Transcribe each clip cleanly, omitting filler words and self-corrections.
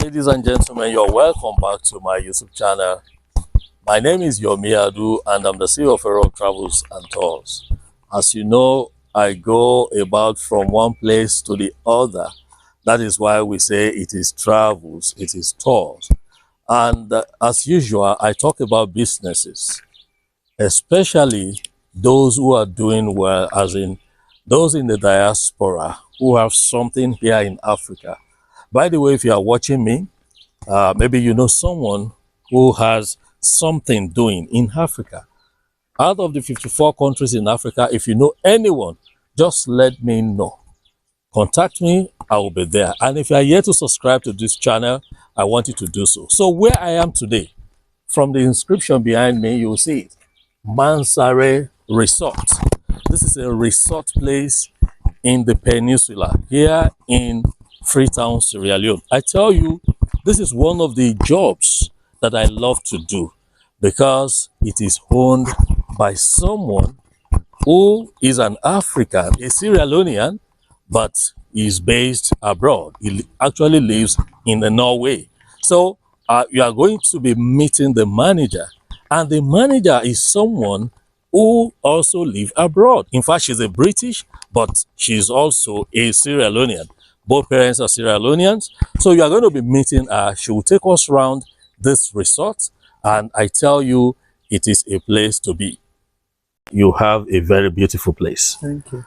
Ladies and gentlemen, you're welcome back to my YouTube channel. My name is Yomi Adu and I'm the CEO of Rock Travels and Tours. As you know, I go about from one place to the other. That is why we say it is travels, it is tours. And as usual, I talk about businesses, especially those who are doing well, as in those in the diaspora who have something here in Africa. By the way, if you are watching me, maybe you know someone who has something doing in Africa. Out of the 54 countries in Africa, if you know anyone, just let me know. Contact me, I will be there. And if you are yet to subscribe to this channel, I want you to do so. So where I am today, from the inscription behind me, you will see it. Mansaray Resorts. This is a resort place in the peninsula, here in Freetown, Sierra Leone. I tell you, this is one of the jobs that I love to do because it is owned by someone who is an African, a Sierra Leonean, but is based abroad. He actually lives in Norway. So you are going to be meeting the manager, and the manager is someone who also lives abroad. In fact, she's a British, but she's also a Sierra Leonean. Both parents are Sierra Leoneans. So you are going to be meeting her. She will take us around this resort, and I tell you, it is a place to be. You have a very beautiful place. Thank you.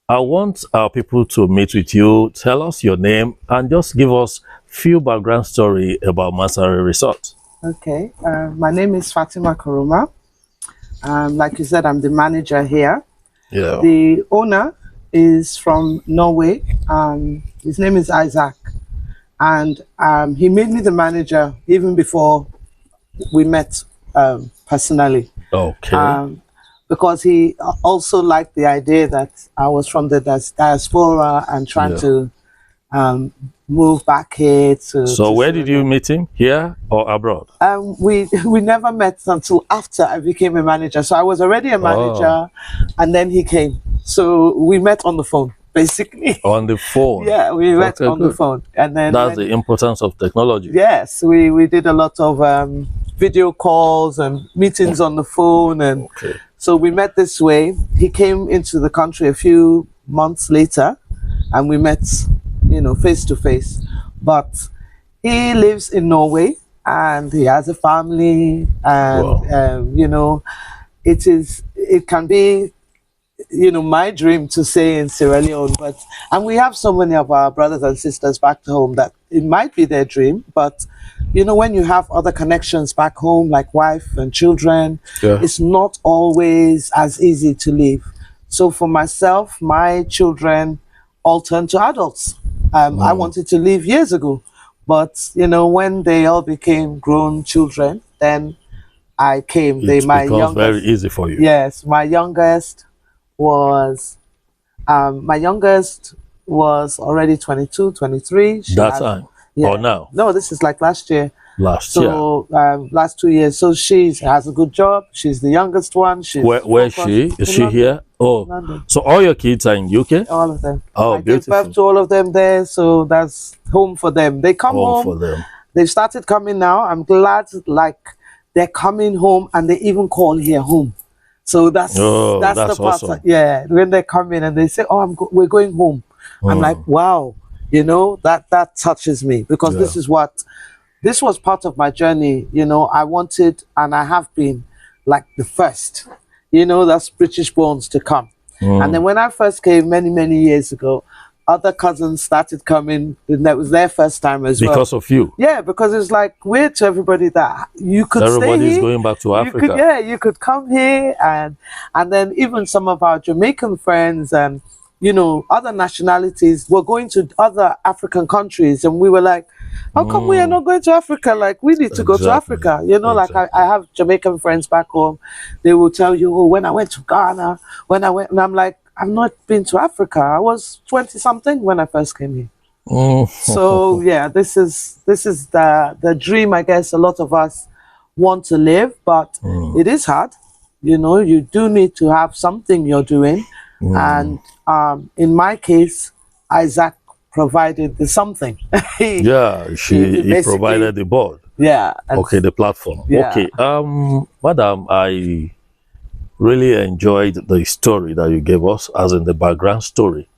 I want our people to meet with you. Tell us your name and just give us few background story about Mansaray Resort. Okay. My name is Fatima Koroma. Like you said, I'm the manager here. Yeah. The owner is from Norway. His name is Isaac. And he made me the manager even before we met personally. Okay. Because he also liked the idea that I was from the diaspora and trying to move back here to. So where did you meet him? Here or abroad? We never met until after I became a manager. So I was already a manager, and then he came. So we met on the phone, basically. On the phone. Yeah, we met on the phone, and then that's the importance of technology. Yes, we did a lot of video calls and meetings on the phone, and so we met this way. He came into the country a few months later, and we met, you know, face to face. But he lives in Norway, and he has a family, and you know, it can be, you know, my dream to stay in Sierra Leone, and we have so many of our brothers and sisters back to home that it might be their dream, but you know, when you have other connections back home, like wife and children, it's not always as easy to leave. So for myself, my children all turned to adults. I wanted to leave years ago, but you know, when they all became grown children, then I came. It becomes very easy for you. Yes, my youngest was already 22, 23. That time? Yeah. Or now? No, this is like last year. Last year. Last 2 years. So she has a good job. She's the youngest one. Where is she? Is she here? Oh, London. So all your kids are in UK? All of them. Oh, I beautiful. gave birth to all of them there, so that's home for them. They come home. For them. They've started coming now. I'm glad, like, they're coming home, and they even call here home. So that's the part. Awesome. Yeah, when they come in and they say, "Oh, we're going home," I'm like, "Wow." You know, that touches me, because this was part of my journey. You know, I wanted, and I have been, like, the first, you know, that's British bones to come. And then when I first came many years ago, other cousins started coming, and that was their first time as well. Because of you? Yeah, because it's like weird to everybody that you could Everybody's stay here. going back to Africa. You could come here, and then even some of our Jamaican friends and, you know, other nationalities were going to other African countries, and we were like, how come we are not going to Africa? Like, we need to go to Africa. You know, like I have Jamaican friends back home. They will tell you, oh, when I went to Ghana, and I'm like, I've not been to Africa. I was 20-something when I first came here. So yeah, this is the dream, I guess, a lot of us want to live, but it is hard. You know, you do need to have something you're doing. And in my case, Isaac provided the something. Yeah, he basically, provided the board. yeah. And Okay, the platform. Yeah. Okay, madam, I really enjoyed the story that you gave us, as in the background story.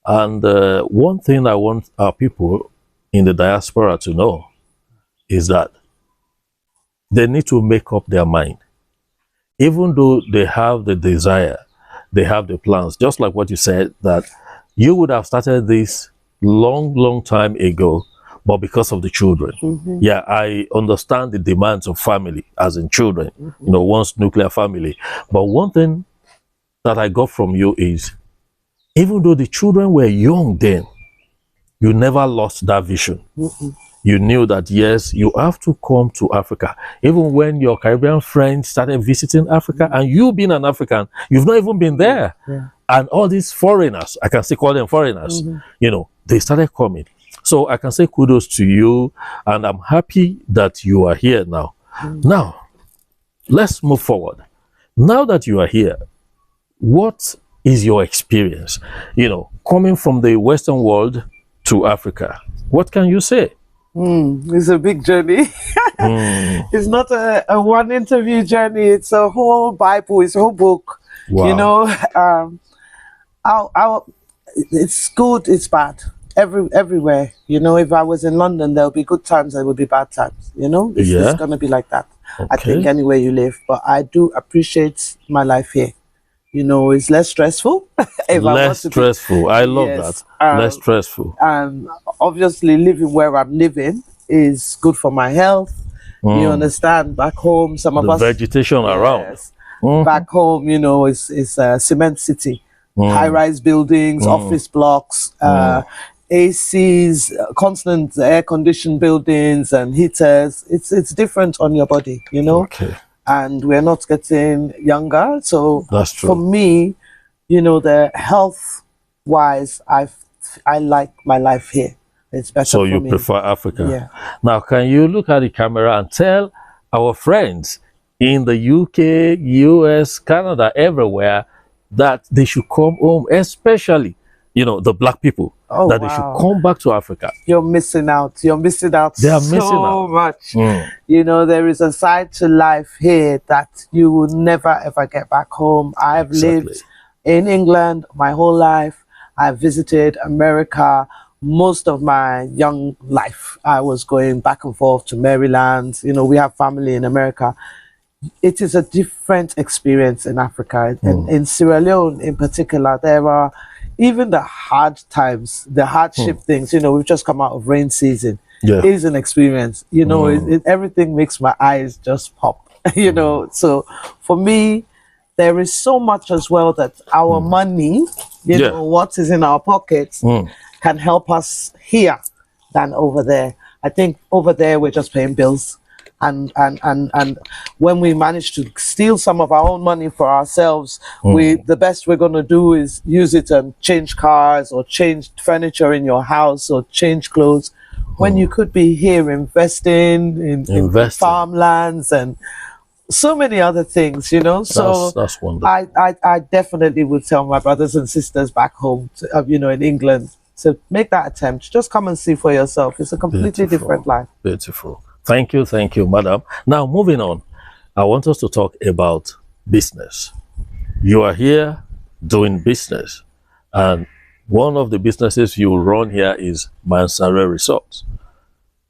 And one thing I want our people in the diaspora to know is that they need to make up their mind. Even though they have the desire, they have the plans, just like what you said, that you would have started this long time ago, but because of the children. Yeah, I understand the demands of family, as in children, you know, one's nuclear family. But one thing that I got from you is, even though the children were young then, you never lost that vision. You knew that, yes, you have to come to Africa. Even when your Caribbean friends started visiting Africa, and you being an African, you've not even been there. Yeah. And all these foreigners, I can still call them foreigners, you know, they started coming. So I can say kudos to you, and I'm happy that you are here now. Now, let's move forward. Now that you are here, what is your experience, you know, coming from the Western world to Africa? What can you say? It's a big journey. It's not a one interview journey. It's a whole Bible. It's a whole book. Wow. You know, it's good. It's bad. Everywhere. You know, if I was in London, there'll be good times. There will be bad times. You know, it's going to be like that. I think anywhere you live. But I do appreciate my life here. You know, it's less stressful. Less stressful. I love that. Less stressful. Obviously, living where I'm living is good for my health. You understand? Back home, some of us vegetation around. Back home, you know, it's a cement city, high-rise buildings, office blocks, ACs, constant air-conditioned buildings and heaters. It's different on your body, you know. Okay. And we're not getting younger, so that's true. For me, you know, the health-wise, I like my life here. It's better. So you me. Prefer Africa? Yeah. Now, can you look at the camera and tell our friends in the UK, US, Canada, everywhere, that they should come home, especially, you know, the black people, that they should come back to Africa? You're missing out. You're missing out. They are missing out so much. You know, there is a side to life here that you will never ever get back home. I've lived in England my whole life. I've visited America most of my young life. I was going back and forth to Maryland. You know, we have family in America. It is a different experience in Africa. And in Sierra Leone in particular, there are even the hard times, the hardship things. You know, we've just come out of rain season. Is an experience. You know, everything makes my eyes just pop. You know, so for me, there is so much as well that our money, you know, what is in our pockets, can help us here than over there. I think over there we're just paying bills. And when we manage to steal some of our own money for ourselves, the best we're going to do is use it and change cars or change furniture in your house or change clothes, when you could be here investing in farmlands and so many other things, you know. So that's wonderful. I definitely would tell my brothers and sisters back home, you know, in England, to make that attempt. Just come and see for yourself. It's a completely different life. Beautiful. Thank you, madam. Now, moving on, I want us to talk about business. You are here doing business, and one of the businesses you run here is Mansaray Resorts.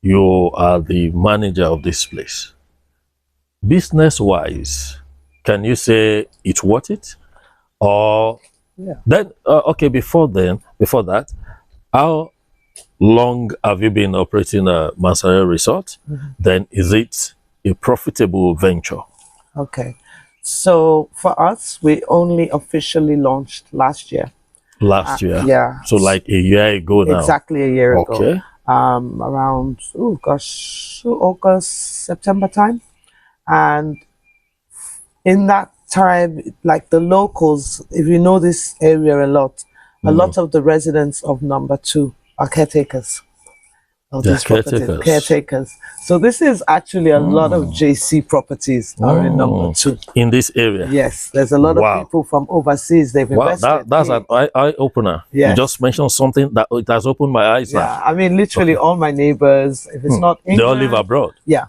You are the manager of this place. Business-wise, can you say it's worth it? Or then, okay, before that, how long have you been operating a Mansaray Resort? Then is it a profitable venture? Okay. So for us, we only officially launched last year. Last year? Yeah. So like a year ago now? Exactly a year ago. Around, August, September time. And in that time, like the locals, if you know this area a lot of the residents of number 2 are caretakers. of They're these properties, caretakers. caretakers. So this is actually a lot of JC properties are in number 2. In this area. Yes, there's a lot Wow. of people from overseas. They've Wow, invested. that's here. an eye opener. Yes. You just mentioned something that it has opened my eyes. Yeah, Now. I mean, literally all my neighbors, if it's not They England, all live abroad. yeah,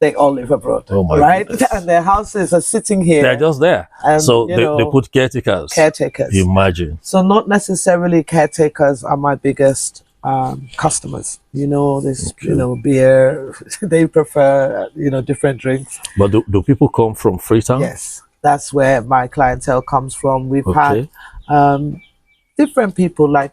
they all live abroad. Oh my right? goodness. And their houses are sitting here. They're just there. And, So you they know, put caretakers. Caretakers. Imagine. So not necessarily caretakers are my biggest customers. You know, this, Okay. you know, beer, they prefer, you know, different drinks. But do people come from Freetown? Yes, that's where my clientele comes from. We've Okay. had different people, like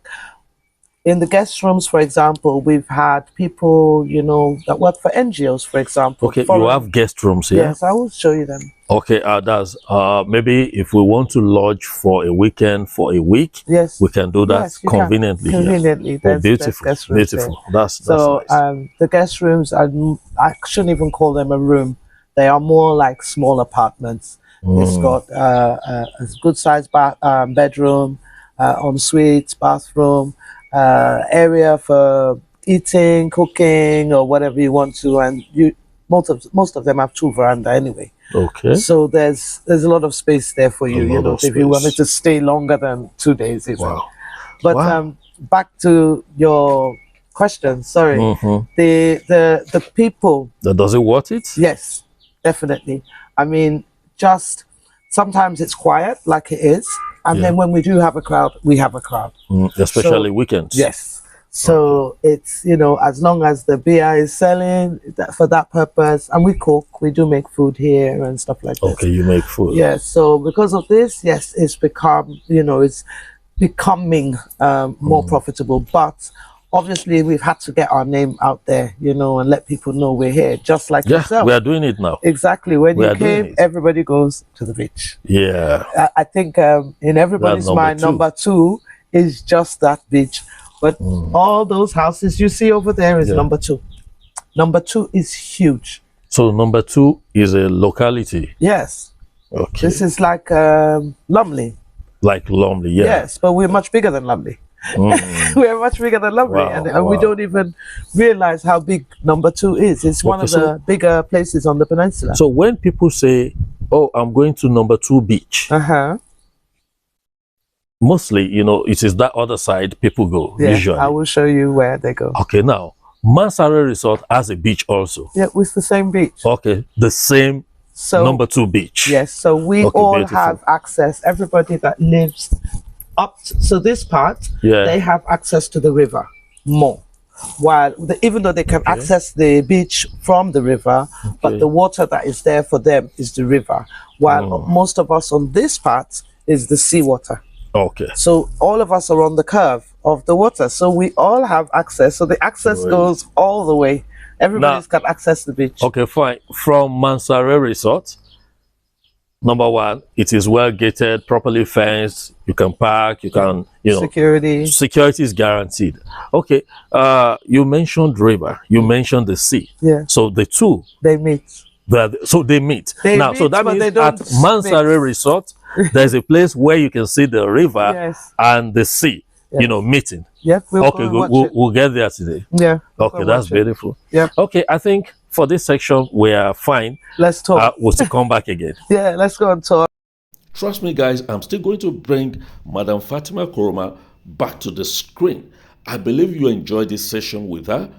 in the guest rooms, for example, we've had people, you know, that work for NGOs, for example. Okay, you have guest rooms here? Yes, I will show you them. Okay, that's maybe if we want to lodge for a weekend, for a week, Yes, we can do that yes, you can. conveniently. here. Conveniently, Oh, there's beautiful, guest rooms beautiful. there. That's So nice. the guest rooms are, I shouldn't even call them a room. They are more like small apartments. It's got a good sized bedroom, ensuite, bathroom, area for eating, cooking, or whatever you want to. And most of them have 2 veranda anyway. Okay. So there's a lot of space there for you. A You lot know, of if you space. wanted to stay longer than 2 days, even. Wow. But Wow. back to your question. Sorry, the people. Does it worth it? Yes, definitely. I mean, just sometimes it's quiet, like it is, and Yeah. then when we do have a crowd, we have a crowd. Especially weekends. Yes. So it's, you know, as long as the beer is selling for that purpose, and we cook, we do make food here and stuff like that. Okay, you make food. Yeah, so because of this, yes, it's become, you know, it's becoming more profitable. But obviously, we've had to get our name out there, you know, and let people know we're here, just like Yeah, yourself. we are doing it now. Exactly. When We you are doing came, it. everybody goes to the beach. Yeah. I think in everybody's number mind, 2. number 2 is just that beach. But all those houses you see over there is number 2. Number 2 is huge. So number 2 is a locality. Yes. Okay. This is like Lumley. Like Lumley, yeah. Yes, but we're much bigger than Lumley. We're much bigger than Lumley, Wow, and we wow. don't even realize how big number 2 is. It's one Okay, of the bigger places on the peninsula. So when people say, "Oh, I'm going to number 2 beach," mostly, you know, it is that other side people go Yeah, usually. I will show you where they go. Okay, now Mansaray Resort has a beach also. Yeah, it's the same beach. Okay, the same So number 2 beach. yes, so we Okay, all beautiful. have access. Everybody that lives so this part, Yeah. they have access to the river more. While even though they can access the beach from the river, but the water that is there for them is the river. While most of us on this part is the seawater. Okay. So all of us are on the curve of the water. So we all have access. So the access Great. goes all the way. Everybody's got access to the beach. Okay, fine. From Mansaray Resort, number 1, it is well gated, properly fenced. You can park. You can, you know, Security. security is guaranteed. Okay. You mentioned river. You mentioned the sea. Yeah. So the 2, They meet. so they meet. They now, so meet, that but they means don't at Mansaray Resort, there's a place where you can see the river Yes. and the sea, you Yes. know, meeting. Yeah. We'll Okay, go and watch it. we'll get there today. Yeah. we'll go Okay, and that's watch it. beautiful. Yeah. Okay, I think for this section, we are fine. Let's talk. We'll still come back again. Yeah, let's go and talk. Trust me, guys, I'm still going to bring Madam Fatima Koroma back to the screen. I believe you enjoyed this session with her.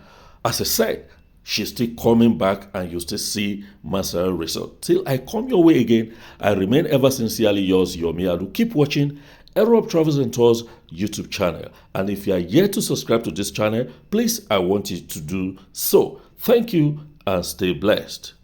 As I said, she's still coming back and you still see Mansaray Resort. Till I come your way again, I remain ever sincerely yours, Yomi Adu. Keep watching Europe Travels and Tours YouTube channel. And if you are yet to subscribe to this channel, please, I want you to do so. Thank you and stay blessed.